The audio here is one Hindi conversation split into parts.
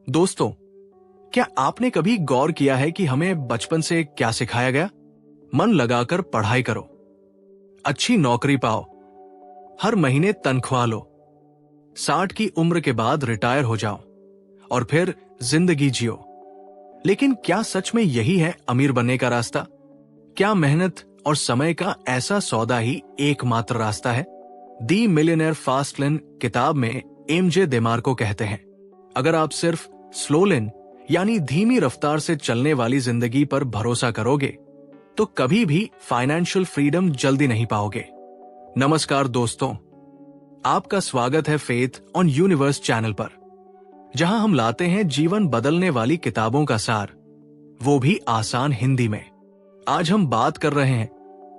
दोस्तों, क्या आपने कभी गौर किया है कि हमें बचपन से क्या सिखाया गया? मन लगाकर पढ़ाई करो, अच्छी नौकरी पाओ, हर महीने तनख्वाह लो, 60 की उम्र के बाद रिटायर हो जाओ और फिर जिंदगी जियो। लेकिन क्या सच में यही है अमीर बनने का रास्ता? क्या मेहनत और समय का ऐसा सौदा ही एकमात्र रास्ता है? दी मिलियनेयर फास्ट लेन किताब में एमजे डेमार्को कहते हैं, अगर आप सिर्फ स्लो लेन यानी धीमी रफ्तार से चलने वाली जिंदगी पर भरोसा करोगे तो कभी भी फाइनेंशियल फ्रीडम जल्दी नहीं पाओगे। नमस्कार दोस्तों, आपका स्वागत है फेथ ऑन यूनिवर्स चैनल पर, जहां हम लाते हैं जीवन बदलने वाली किताबों का सार, वो भी आसान हिंदी में। आज हम बात कर रहे हैं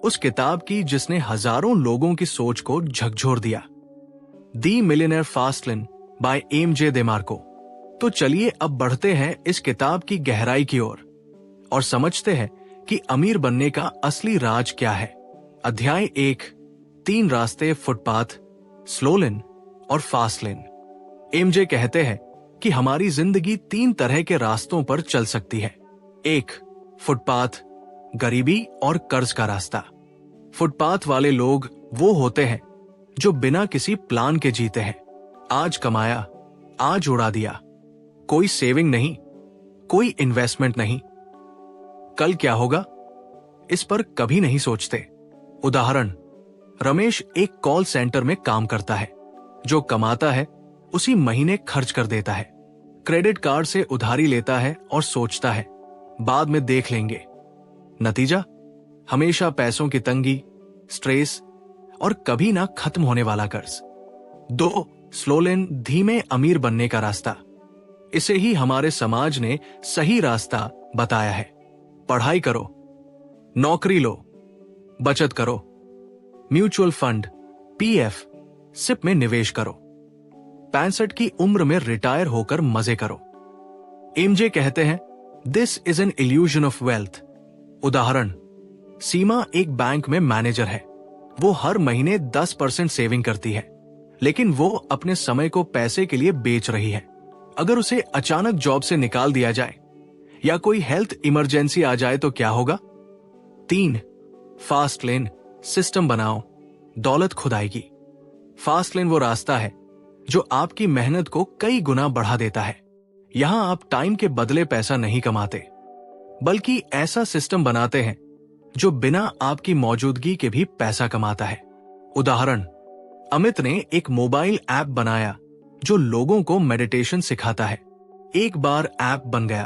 उस किताब की जिसने हजारों लोगों की सोच को झकझोर दिया, the Millionaire Fastlane by MJ DeMarco. तो चलिए अब बढ़ते हैं इस किताब की गहराई की ओर और समझते हैं कि अमीर बनने का असली राज क्या है। अध्याय 1, 3 रास्ते, फुटपाथ, स्लो लेन और फास्ट लेन। एमजे कहते हैं कि हमारी जिंदगी 3 तरह के रास्तों पर चल सकती है। 1, फुटपाथ, गरीबी और कर्ज का रास्ता। फुटपाथ वाले लोग वो होते हैं जो बिना किसी प्लान के जीते हैं। आज कमाया, आज उड़ा दिया, कोई सेविंग नहीं, कोई इन्वेस्टमेंट नहीं। कल क्या होगा, इस पर कभी नहीं सोचते। उदाहरण, रमेश एक कॉल सेंटर में काम करता है। जो कमाता है उसी महीने खर्च कर देता है। क्रेडिट कार्ड से उधारी लेता है और सोचता है बाद में देख लेंगे। नतीजा, हमेशा पैसों की तंगी, स्ट्रेस और कभी ना खत्म होने वाला कर्ज। 2, स्लो लेन, धीमे अमीर बनने का रास्ता। इसे ही हमारे समाज ने सही रास्ता बताया है। पढ़ाई करो, नौकरी लो, बचत करो, म्यूचुअल फंड, पीएफ, सिप में निवेश करो, 65 की उम्र में रिटायर होकर मजे करो। एमजे कहते हैं, this is an illusion of wealth. उदाहरण, सीमा एक बैंक में मैनेजर है। वो हर महीने 10% सेविंग करती है, लेकिन वो अपने समय को पैसे के लिए बेच रही है। अगर उसे अचानक जॉब से निकाल दिया जाए या कोई हेल्थ इमरजेंसी आ जाए तो क्या होगा? 3, फास्ट लेन, सिस्टम बनाओ, दौलत खुद आएगी। फास्ट लेन वो रास्ता है जो आपकी मेहनत को कई गुना बढ़ा देता है। यहां आप टाइम के बदले पैसा नहीं कमाते, बल्कि ऐसा सिस्टम बनाते हैं जो बिना आपकी मौजूदगी के भी पैसा कमाता है। उदाहरण, अमित ने एक मोबाइल ऐप बनाया जो लोगों को मेडिटेशन सिखाता है। एक बार ऐप बन गया,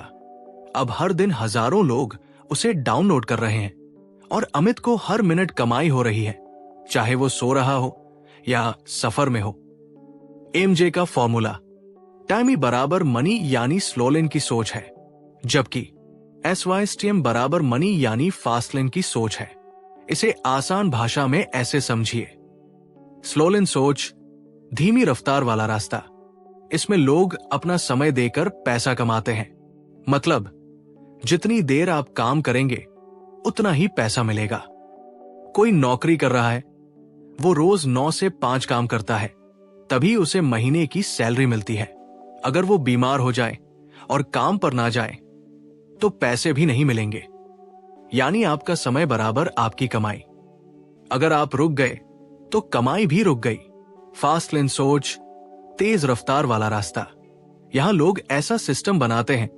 अब हर दिन हजारों लोग उसे डाउनलोड कर रहे हैं और अमित को हर मिनट कमाई हो रही है, चाहे वो सो रहा हो या सफर में हो। एमजे का फॉर्मूला, टाइम बराबर मनी यानी स्लो लेन की सोच है, जबकि SYSTM बराबर मनी यानी फास्ट लेन की सोच है। इसे आसान भाषा में ऐसे समझिए। स्लो लेन सोच, धीमी रफ्तार वाला रास्ता। इसमें लोग अपना समय देकर पैसा कमाते हैं। मतलब, जितनी देर आप काम करेंगे उतना ही पैसा मिलेगा। कोई नौकरी कर रहा है, वो रोज 9 से 5 काम करता है, तभी उसे महीने की सैलरी मिलती है। अगर वो बीमार हो जाए और काम पर ना जाए तो पैसे भी नहीं मिलेंगे, यानी आपका समय बराबर आपकी कमाई। अगर आप रुक गए तो कमाई भी रुक गई। फास्ट लेन सोच, तेज रफ्तार वाला रास्ता। यहां लोग ऐसा सिस्टम बनाते हैं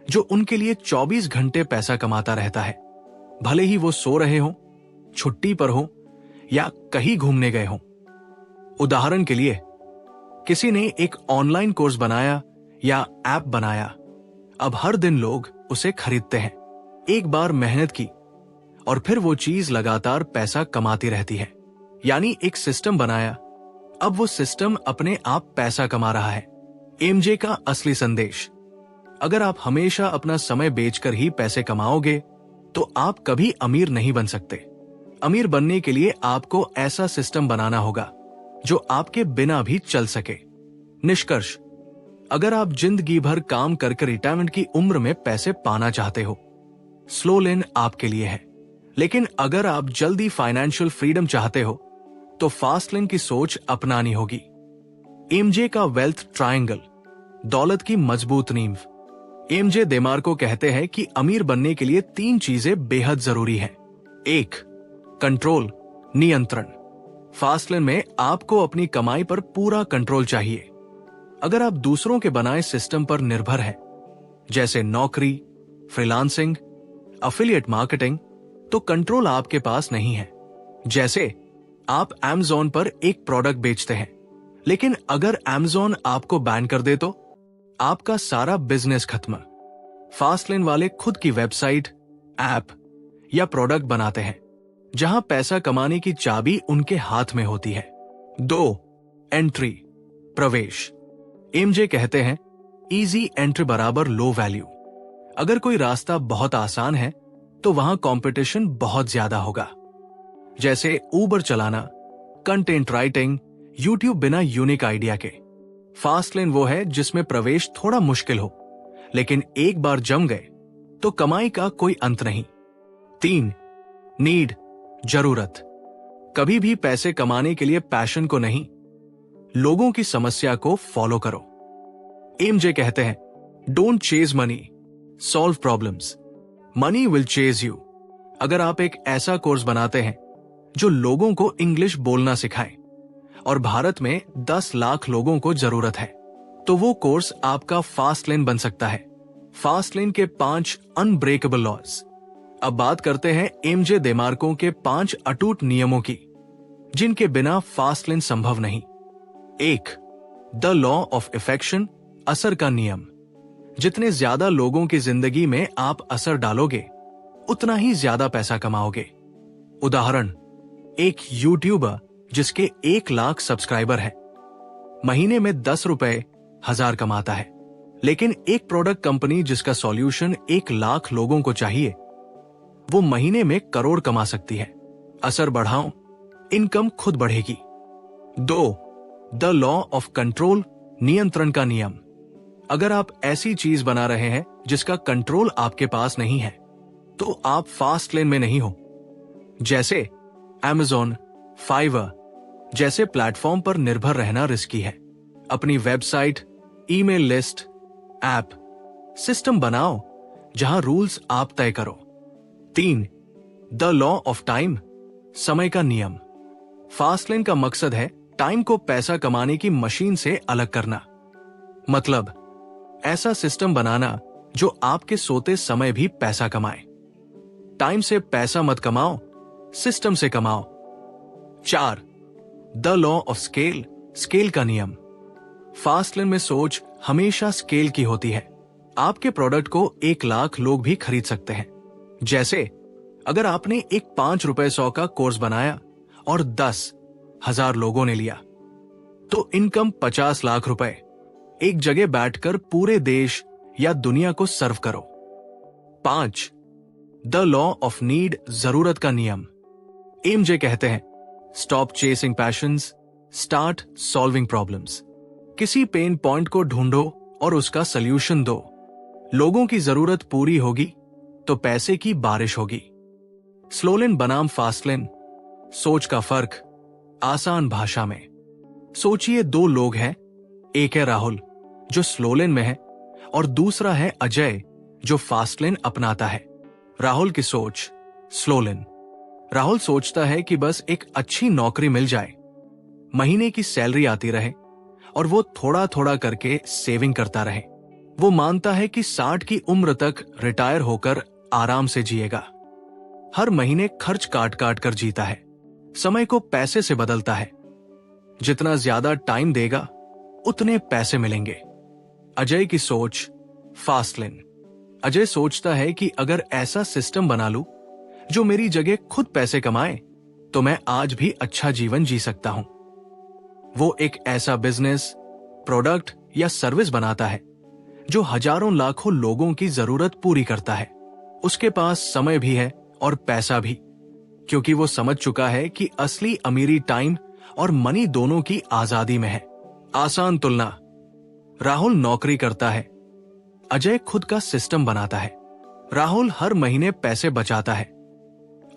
जो उनके लिए 24 घंटे पैसा कमाता रहता है, भले ही वो सो रहे हों, छुट्टी पर हों या कहीं घूमने गए हों। उदाहरण के लिए, किसी ने एक ऑनलाइन कोर्स बनाया या ऐप बनाया, अब हर दिन लोग उसे खरीदते हैं। एक बार मेहनत की और फिर वो चीज लगातार पैसा कमाती रहती है, यानी एक सिस्टम बनाया, अब वो सिस्टम अपने आप पैसा कमा रहा है। एमजे का असली संदेश, अगर आप हमेशा अपना समय बेचकर ही पैसे कमाओगे तो आप कभी अमीर नहीं बन सकते। अमीर बनने के लिए आपको ऐसा सिस्टम बनाना होगा जो आपके बिना भी चल सके। निष्कर्ष, अगर आप जिंदगी भर काम करके रिटायरमेंट की उम्र में पैसे पाना चाहते हो, स्लो लेन आपके लिए है। लेकिन अगर आप जल्दी फाइनेंशियल फ्रीडम चाहते हो तो फास्ट लेन की सोच अपनानी होगी। एमजे का वेल्थ ट्रायंगल, दौलत की मजबूत नींव। एमजे देमार्को कहते हैं कि अमीर बनने के लिए 3 चीजें बेहद जरूरी हैं। 1. कंट्रोल, नियंत्रण। फास्टलेन में आपको अपनी कमाई पर पूरा कंट्रोल चाहिए। अगर आप दूसरों के बनाए सिस्टम पर निर्भर हैं, जैसे नौकरी, फ्रीलांसिंग, एफिलिएट मार्केटिंग, तो कंट्रोल आपके पास नहीं है। जैसे आप Amazon पर एक प्रोडक्ट बेचते हैं, लेकिन अगर Amazon आपको बैन कर दे तो आपका सारा बिजनेस खत्म। फास्टलेन वाले खुद की वेबसाइट, ऐप या प्रोडक्ट बनाते हैं, जहां पैसा कमाने की चाबी उनके हाथ में होती है। 2. एंट्री, प्रवेश। एमजे कहते हैं इजी एंट्री बराबर लो वैल्यू। अगर कोई रास्ता बहुत आसान है तो वहां कंपटीशन बहुत ज्यादा होगा, जैसे उबर चलाना, कंटेंट राइटिंग, यूट्यूब बिना यूनिक आइडिया के। फास्टलेन वो है जिसमें प्रवेश थोड़ा मुश्किल हो, लेकिन एक बार जम गए तो कमाई का कोई अंत नहीं। 3. नीड, जरूरत। कभी भी पैसे कमाने के लिए पैशन को नहीं, लोगों की समस्या को फॉलो करो। एमजे कहते हैं don't chase money, solve problems, money will chase you. अगर आप एक ऐसा कोर्स बनाते हैं जो लोगों को इंग्लिश बोलना सिखाए और भारत में 10 लाख लोगों को जरूरत है, तो वो कोर्स आपका फास्टलेन बन सकता है। फास्टलेन के 5 अनब्रेकेबल लॉज। अब बात करते हैं एमजे देमार्को के 5 अटूट नियमों की, जिनके बिना फास्टलेन संभव नहीं। 1. द लॉ ऑफ इफेक्शन, असर का नियम। जितने ज्यादा लोगों की जिंदगी में आप असर डालोगे, उतना ही ज्यादा पैसा कमाओगे। उदाहरण, एक यूट्यूबर जिसके 1 लाख सब्सक्राइबर है, महीने में 10 रुपए 1000 कमाता है, लेकिन एक प्रोडक्ट कंपनी जिसका सॉल्यूशन 1 लाख लोगों को चाहिए, वो महीने में करोड़ कमा सकती है। असर बढ़ाओ, इनकम खुद बढ़ेगी। 2. द लॉ ऑफ कंट्रोल, नियंत्रण का नियम। अगर आप ऐसी चीज बना रहे हैं जिसका कंट्रोल आपके पास नहीं है, तो आप फास्टलेन में नहीं हो। जैसे Amazon, Fiverr जैसे प्लेटफॉर्म पर निर्भर रहना रिस्की है। अपनी website, email list, app, system बनाओ जहां रूल्स आप तय करो। 3. द लॉ ऑफ टाइम, समय का नियम। फास्टलेन का मकसद है टाइम को पैसा कमाने की मशीन से अलग करना। मतलब ऐसा सिस्टम बनाना जो आपके सोते समय भी पैसा कमाए। टाइम से पैसा मत कमाओ, सिस्टम से कमाओ। 4. The law of scale, scale का नियम। फास्टलेन में सोच हमेशा स्केल की होती है। आपके प्रोडक्ट को 1 लाख लोग भी खरीद सकते हैं। जैसे अगर आपने एक 5 रुपए 100 का कोर्स बनाया और 10,000 लोगों ने लिया, तो इनकम 50 लाख रुपए। एक जगह बैठकर पूरे देश या दुनिया को सर्व करो। 5. द लॉ ऑफ नीड, जरूरत का नियम। एमजे कहते हैं stop chasing patience, start solving problems. किसी पेन पॉइंट को ढूंढो और उसका सल्यूशन दो। लोगों की जरूरत पूरी होगी तो पैसे की बारिश होगी। स्लोलेन बनाम फास्टलेन, सोच का फर्क आसान भाषा में। सोचिए 2 लोग हैं, एक है राहुल जो स्लोलेन में है और दूसरा है अजय जो फास्टलेन अपनाता है। राहुल की सोच स्लोलेन। राहुल सोचता है कि बस एक अच्छी नौकरी मिल जाए, महीने की सैलरी आती रहे और वो थोड़ा थोड़ा करके सेविंग करता रहे। वो मानता है कि 60 की उम्र तक रिटायर होकर आराम से जिएगा। हर महीने खर्च काट काट कर जीता है, समय को पैसे से बदलता है। जितना ज्यादा टाइम देगा उतने पैसे मिलेंगे। अजय की सोच फास्टलेन। अजय सोचता है कि अगर ऐसा सिस्टम बना लूं जो मेरी जगह खुद पैसे कमाए, तो मैं आज भी अच्छा जीवन जी सकता हूं। वो एक ऐसा बिजनेस, प्रोडक्ट या सर्विस बनाता है जो हजारों लाखों लोगों की जरूरत पूरी करता है। उसके पास समय भी है और पैसा भी, क्योंकि वो समझ चुका है कि असली अमीरी टाइम और मनी दोनों की आजादी में है। आसान तुलना, राहुल नौकरी करता है, अजय खुद का सिस्टम बनाता है। राहुल हर महीने पैसे बचाता है,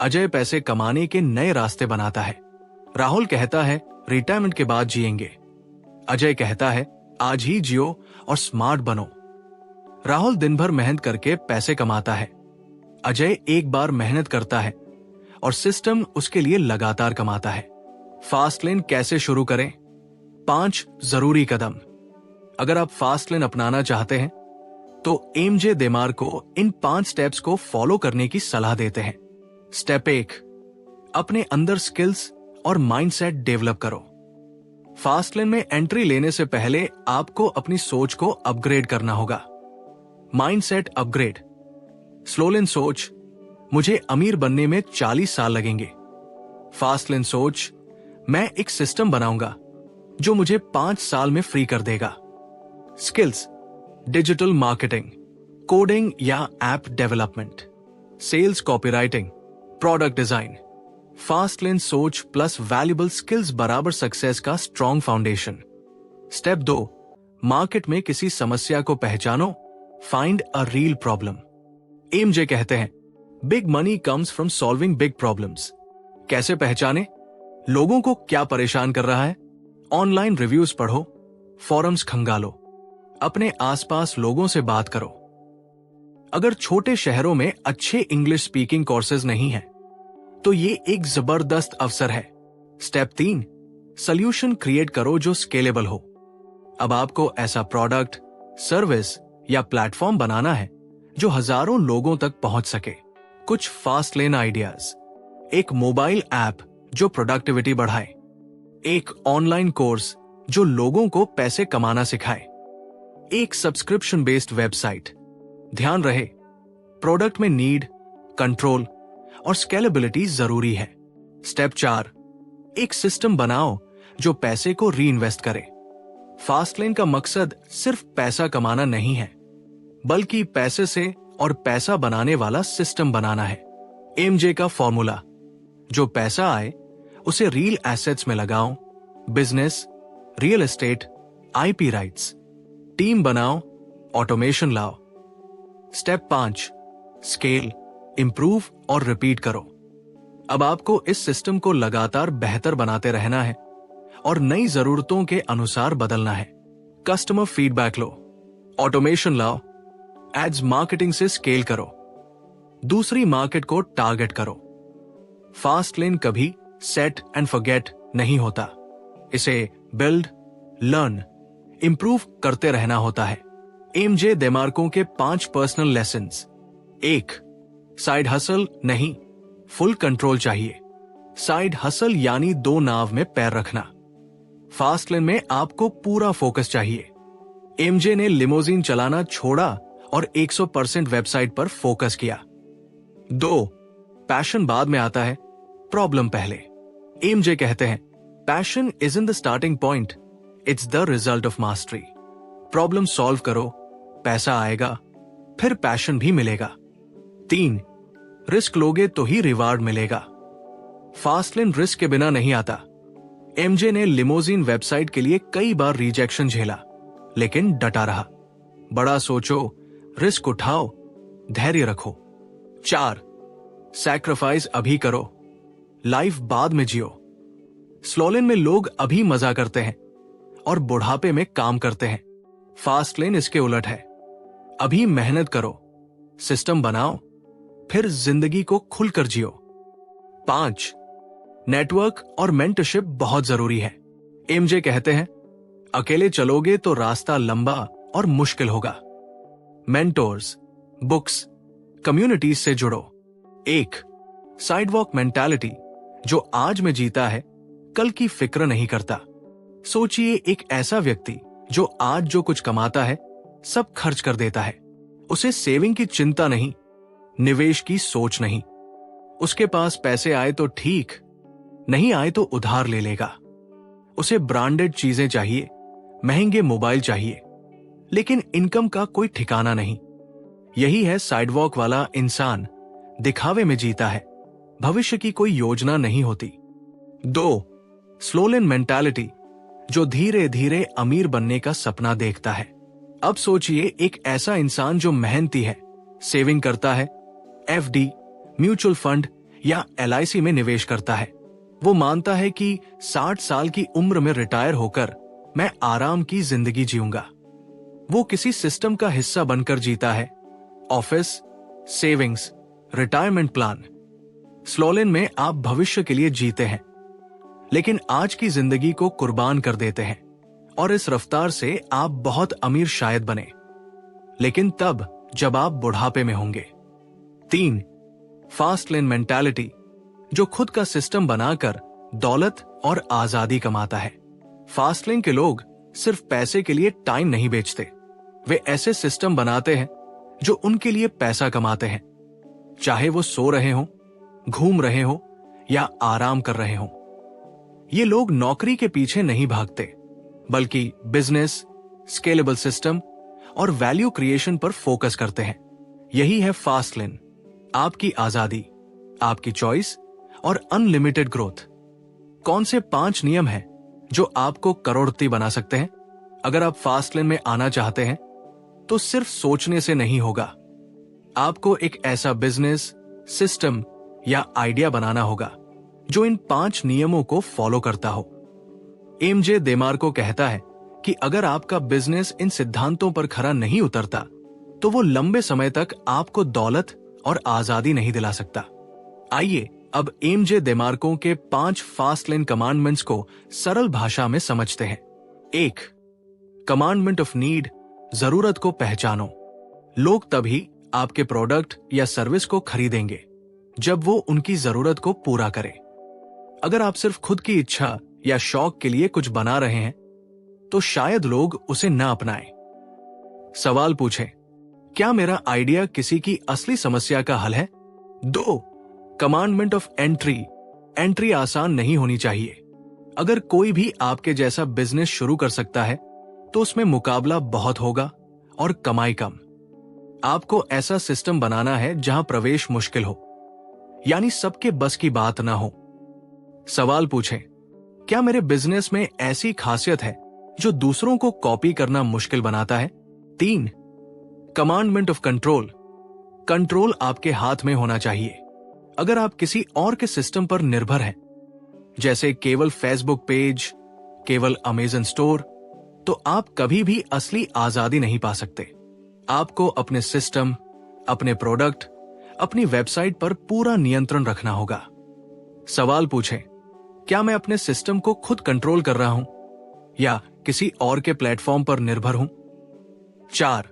अजय पैसे कमाने के नए रास्ते बनाता है। राहुल कहता है रिटायरमेंट के बाद जिएंगे, अजय कहता है आज ही जियो और स्मार्ट बनो। राहुल दिन भर मेहनत करके पैसे कमाता है। अजय एक बार मेहनत करता है और सिस्टम उसके लिए लगातार कमाता है। फास्ट लेन कैसे शुरू करें? 5 जरूरी कदम। अगर आप फास्ट लेन अपनाना चाहते हैं तो एमजे देमार्को इन 5 स्टेप्स को फॉलो करने की सलाह देते हैं। स्टेप 1, अपने अंदर स्किल्स और माइंडसेट डेवलप करो। फास्ट लेन में एंट्री लेने से पहले आपको अपनी सोच को अपग्रेड करना होगा। Mindset upgrade. स्लो लेन सोच, मुझे अमीर बनने में 40 साल लगेंगे। फास्ट लेन सोच, मैं एक सिस्टम बनाऊंगा जो मुझे 5 साल में फ्री कर देगा। स्किल्स, डिजिटल मार्केटिंग, कोडिंग या app development, sales, copywriting, product design. Fast lane सोच प्लस वैल्यूबल स्किल्स बराबर सक्सेस का स्ट्रॉन्ग फाउंडेशन। स्टेप 2, मार्केट में किसी समस्या को पहचानो। Find a real problem. MJ कहते हैं, big money comes from solving big problems. कैसे पहचाने? लोगों को क्या परेशान कर रहा है? ऑनलाइन रिव्यूज पढ़ो, फोरम्स खंगालो, अपने आसपास लोगों से बात करो। अगर छोटे शहरों में अच्छे इंग्लिश स्पीकिंग कोर्सेज नहीं है तो ये एक जबरदस्त अवसर है। स्टेप 3, सॉल्यूशन क्रिएट करो जो स्केलेबल हो। अब आपको ऐसा प्रोडक्ट, सर्विस या प्लेटफॉर्म बनाना है जो हजारों लोगों तक पहुंच सके। कुछ फास्ट लेन आइडियाज। एक मोबाइल ऐप जो प्रोडक्टिविटी बढ़ाए, एक ऑनलाइन कोर्स जो लोगों को पैसे कमाना सिखाए, एक सब्सक्रिप्शन बेस्ड वेबसाइट। ध्यान रहे, प्रोडक्ट में नीड, कंट्रोल और स्केलेबिलिटी जरूरी है। स्टेप 4, एक सिस्टम बनाओ जो पैसे को री इन्वेस्ट करे। फास्ट लेन का मकसद सिर्फ पैसा कमाना नहीं है, बल्कि पैसे से और पैसा बनाने वाला सिस्टम बनाना है। एमजे का फॉर्मूला, जो पैसा आए उसे रियल एसेट्स में लगाओ। Business, real estate, IP rights. Team बनाओ, ऑटोमेशन लाओ। स्टेप 5, स्केल, इंप्रूव और रिपीट करो। अब आपको इस सिस्टम को लगातार बेहतर बनाते रहना है और नई जरूरतों के अनुसार बदलना है। कस्टमर फीडबैक लो, ऑटोमेशन लाओ, एड्स मार्केटिंग से स्केल करो, दूसरी मार्केट को टारगेट करो। फास्ट लेन कभी सेट एंड फॉरगेट नहीं होता, इसे बिल्ड, लर्न, इंप्रूव करते रहना होता है। एमजे देमार्को के 5 पर्सनल लेसन्स। 1, साइड हसल नहीं, फुल कंट्रोल चाहिए। साइड हसल यानी 2 नाव में पैर रखना। फास्ट लेन में आपको पूरा फोकस चाहिए। एमजे ने लिमोजिन चलाना छोड़ा और 100% वेबसाइट पर फोकस किया। 2, पैशन बाद में आता है, प्रॉब्लम पहले। एमजे कहते हैं, passion is in the starting point, it's the result of mastery. Problem solve करो, पैसा आएगा, फिर पैशन भी मिलेगा। 3, रिस्क लोगे तो ही रिवार्ड मिलेगा। फास्ट लेन रिस्क के बिना नहीं आता। एमजे ने लिमोजिन वेबसाइट के लिए कई बार रिजेक्शन झेला, लेकिन डटा रहा। बड़ा सोचो, रिस्क उठाओ, धैर्य रखो। 4, सैक्रिफाइस अभी करो, लाइफ बाद में जियो। स्लो लेन में लोग अभी मजा करते हैं और बुढ़ापे में काम करते हैं। फास्ट लेन इसके उलट है। अभी मेहनत करो, सिस्टम बनाओ, फिर जिंदगी को खुलकर जियो। 5, नेटवर्क और मेंटरशिप बहुत जरूरी है। एमजे कहते हैं, अकेले चलोगे तो रास्ता लंबा और मुश्किल होगा। मेंटोर्स, बुक्स, कम्युनिटीज से जुड़ो। 1, साइडवॉक मेंटालिटी, जो आज में जीता है कल की फिक्र नहीं करता। सोचिए, एक ऐसा व्यक्ति जो आज जो कुछ कमाता है सब खर्च कर देता है। उसे सेविंग की चिंता नहीं, निवेश की सोच नहीं। उसके पास पैसे आए तो ठीक, नहीं आए तो उधार ले लेगा। उसे ब्रांडेड चीजें चाहिए, महंगे मोबाइल चाहिए, लेकिन इनकम का कोई ठिकाना नहीं। यही है साइडवॉक वाला इंसान, दिखावे में जीता है, भविष्य की कोई योजना नहीं होती। 2, स्लो लेन मेंटालिटी, जो धीरे धीरे अमीर बनने का सपना देखता है। अब सोचिए, एक ऐसा इंसान जो मेहनती है, सेविंग करता है, एफडी, म्यूचुअल फंड या LIC में निवेश करता है। वो मानता है कि 60 साल की उम्र में रिटायर होकर मैं आराम की जिंदगी जीऊंगा। वो किसी सिस्टम का हिस्सा बनकर जीता है। Office, savings, retirement plan. स्लोलिन में आप भविष्य के लिए जीते हैं, लेकिन आज की जिंदगी को कुर्बान कर देते हैं, और इस रफ्तार से आप बहुत अमीर शायद बने, लेकिन तब जब आप बुढ़ापे में होंगे। 3. फास्ट लेन मेंटालिटी, जो खुद का सिस्टम बनाकर दौलत और आजादी कमाता है। फास्ट लेन के लोग सिर्फ पैसे के लिए टाइम नहीं बेचते, वे ऐसे सिस्टम बनाते हैं जो उनके लिए पैसा कमाते हैं, चाहे वो सो रहे हों, घूम रहे हों या आराम कर रहे हों। ये लोग नौकरी के पीछे नहीं भागते, बल्कि बिजनेस, स्केलेबल सिस्टम और वैल्यू क्रिएशन पर फोकस करते हैं। यही है फास्ट लेन, आपकी आजादी, आपकी चॉइस और अनलिमिटेड ग्रोथ। कौन से 5 नियम हैं जो आपको करोड़पति बना सकते हैं? अगर आप फास्ट लेन में आना चाहते हैं तो सिर्फ सोचने से नहीं होगा। आपको एक ऐसा बिजनेस, सिस्टम या आइडिया बनाना होगा जो इन 5 नियमों को फॉलो करता हो। एमजे देमार्को कहता है कि अगर आपका बिजनेस इन सिद्धांतों पर खरा नहीं उतरता तो वो लंबे समय तक आपको दौलत और आजादी नहीं दिला सकता। आइए अब एमजे देमार्को के 5 फास्ट लेन कमांडमेंट्स को सरल भाषा में समझते हैं। 1. कमांडमेंट ऑफ नीड, जरूरत को पहचानो। लोग तभी आपके प्रोडक्ट या सर्विस को खरीदेंगे जब वो उनकी जरूरत को पूरा करे। अगर आप सिर्फ खुद की इच्छा या शौक के लिए कुछ बना रहे हैं तो शायद लोग उसे न अपनाएं। सवाल पूछें, क्या मेरा आइडिया किसी की असली समस्या का हल है? 2. कमांडमेंट ऑफ एंट्री, एंट्री आसान नहीं होनी चाहिए। अगर कोई भी आपके जैसा बिजनेस शुरू कर सकता है तो उसमें मुकाबला बहुत होगा और कमाई कम। आपको ऐसा सिस्टम बनाना है जहां प्रवेश मुश्किल हो, यानी सबके बस की बात ना हो। सवाल पूछें, क्या मेरे बिजनेस में ऐसी खासियत है जो दूसरों को कॉपी करना मुश्किल बनाता है? 3. कमांडमेंट ऑफ कंट्रोल, कंट्रोल आपके हाथ में होना चाहिए। अगर आप किसी और के सिस्टम पर निर्भर हैं, जैसे केवल फेसबुक पेज, केवल अमेज़न स्टोर, तो आप कभी भी असली आजादी नहीं पा सकते। आपको अपने सिस्टम, अपने प्रोडक्ट, अपनी वेबसाइट पर पूरा नियंत्रण रखना होगा। सवाल पूछें, क्या मैं अपने सिस्टम को खुद कंट्रोल कर रहा हूं या किसी और के प्लेटफॉर्म पर निर्भर हूं? 4.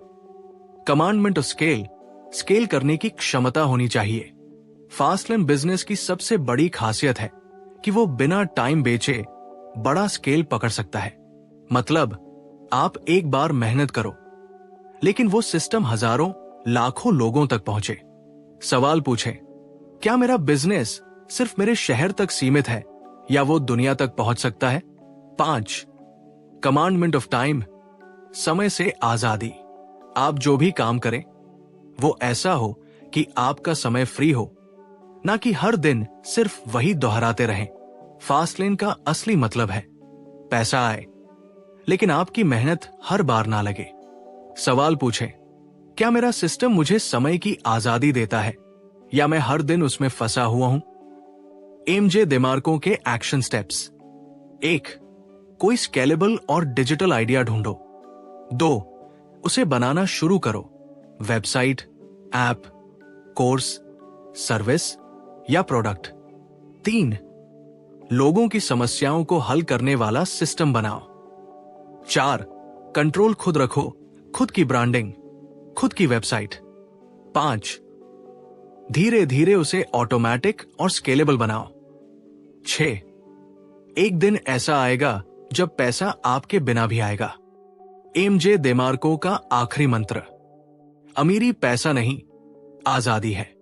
कमांडमेंट ऑफ स्केल, स्केल करने की क्षमता होनी चाहिए। फास्ट लेन बिजनेस की सबसे बड़ी खासियत है कि वो बिना टाइम बेचे बड़ा स्केल पकड़ सकता है। मतलब आप एक बार मेहनत करो, लेकिन वो सिस्टम हजारों, लाखों लोगों तक पहुंचे। सवाल पूछें, क्या मेरा बिजनेस सिर्फ मेरे शहर तक सीमित है या वो दुनिया तक पहुंच सकता है? 5. कमांडमेंट ऑफ टाइम, समय से आजादी। आप जो भी काम करें वो ऐसा हो कि आपका समय फ्री हो, ना कि हर दिन सिर्फ वही दोहराते रहें। फास्ट लेन का असली मतलब है पैसा आए, लेकिन आपकी मेहनत हर बार ना लगे। सवाल पूछें, क्या मेरा सिस्टम मुझे समय की आजादी देता है या मैं हर दिन उसमें फंसा हुआ हूं? एमजे देमार्को के एक्शन स्टेप्स। 1. कोई स्केलेबल और डिजिटल आइडिया ढूंढो। 2. उसे बनाना शुरू करो। वेबसाइट, ऐप, कोर्स, सर्विस या प्रोडक्ट। 3. लोगों की समस्याओं को हल करने वाला सिस्टम बनाओ। 4. कंट्रोल खुद रखो, खुद की ब्रांडिंग, खुद की वेबसाइट। 5. धीरे धीरे उसे ऑटोमेटिक और स्केलेबल बनाओ। 6. एक दिन ऐसा आएगा जब पैसा आपके बिना भी आएगा। एमजे देमार्को का आखिरी मंत्र, अमीरी पैसा नहीं, आजादी है।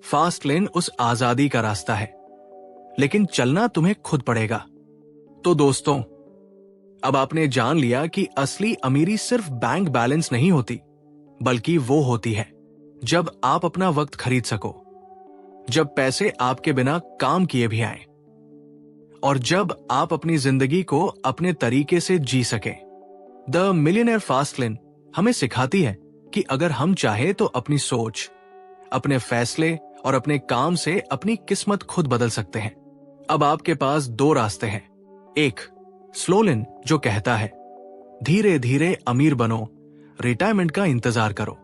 फास्ट लेन उस आजादी का रास्ता है, लेकिन चलना तुम्हें खुद पड़ेगा। तो दोस्तों, अब आपने जान लिया कि असली अमीरी सिर्फ बैंक बैलेंस नहीं होती, बल्कि वो होती है जब आप अपना वक्त खरीद सको, जब पैसे आपके बिना काम किए भी आए, और जब आप अपनी जिंदगी को अपने तरीके से जी सकें। द मिलियनेयर फास्ट लेन हमें सिखाती है कि अगर हम चाहे तो अपनी सोच, अपने फैसले और अपने काम से अपनी किस्मत खुद बदल सकते हैं। अब आपके पास 2 रास्ते हैं। 1. स्लो लेन जो कहता है धीरे धीरे अमीर बनो, रिटायरमेंट का इंतजार करो।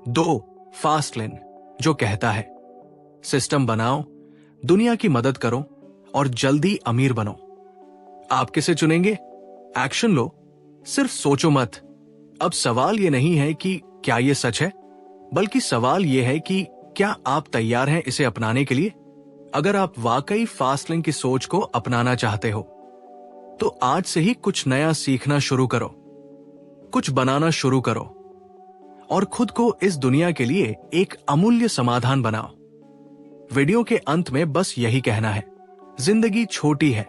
2. फास्ट लेन, जो कहता है सिस्टम बनाओ, दुनिया की मदद करो और जल्दी अमीर बनो। आप किसे चुनेंगे? एक्शन लो, सिर्फ सोचो मत। अब सवाल यह नहीं है कि क्या यह सच है, बल्कि सवाल यह है कि क्या आप तैयार हैं इसे अपनाने के लिए? अगर आप वाकई फास्ट लेन की सोच को अपनाना चाहते हो तो आज से ही कुछ नया सीखना शुरू करो, कुछ बनाना शुरू करो और खुद को इस दुनिया के लिए एक अमूल्य समाधान बनाओ। वीडियो के अंत में बस यही कहना है, जिंदगी छोटी है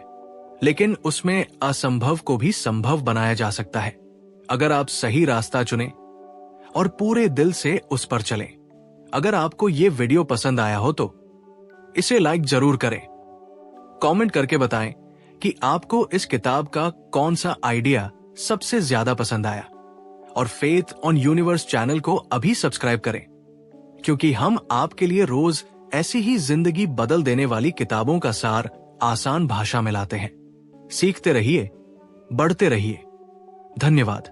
लेकिन उसमें असंभव को भी संभव बनाया जा सकता है अगर आप सही रास्ता चुने और पूरे दिल से उस पर चलें। अगर आपको ये वीडियो पसंद आया हो तो इसे लाइक जरूर करें। कमेंट करके बताएं कि आपको इस किताब का कौन सा आइडिया सबसे ज्यादा पसंद आया और फेथ ऑन यूनिवर्स चैनल को अभी सब्सक्राइब करें, क्योंकि हम आपके लिए रोज ऐसी ही जिंदगी बदल देने वाली किताबों का सार आसान भाषा में लाते हैं। सीखते रहिए, बढ़ते रहिए। धन्यवाद।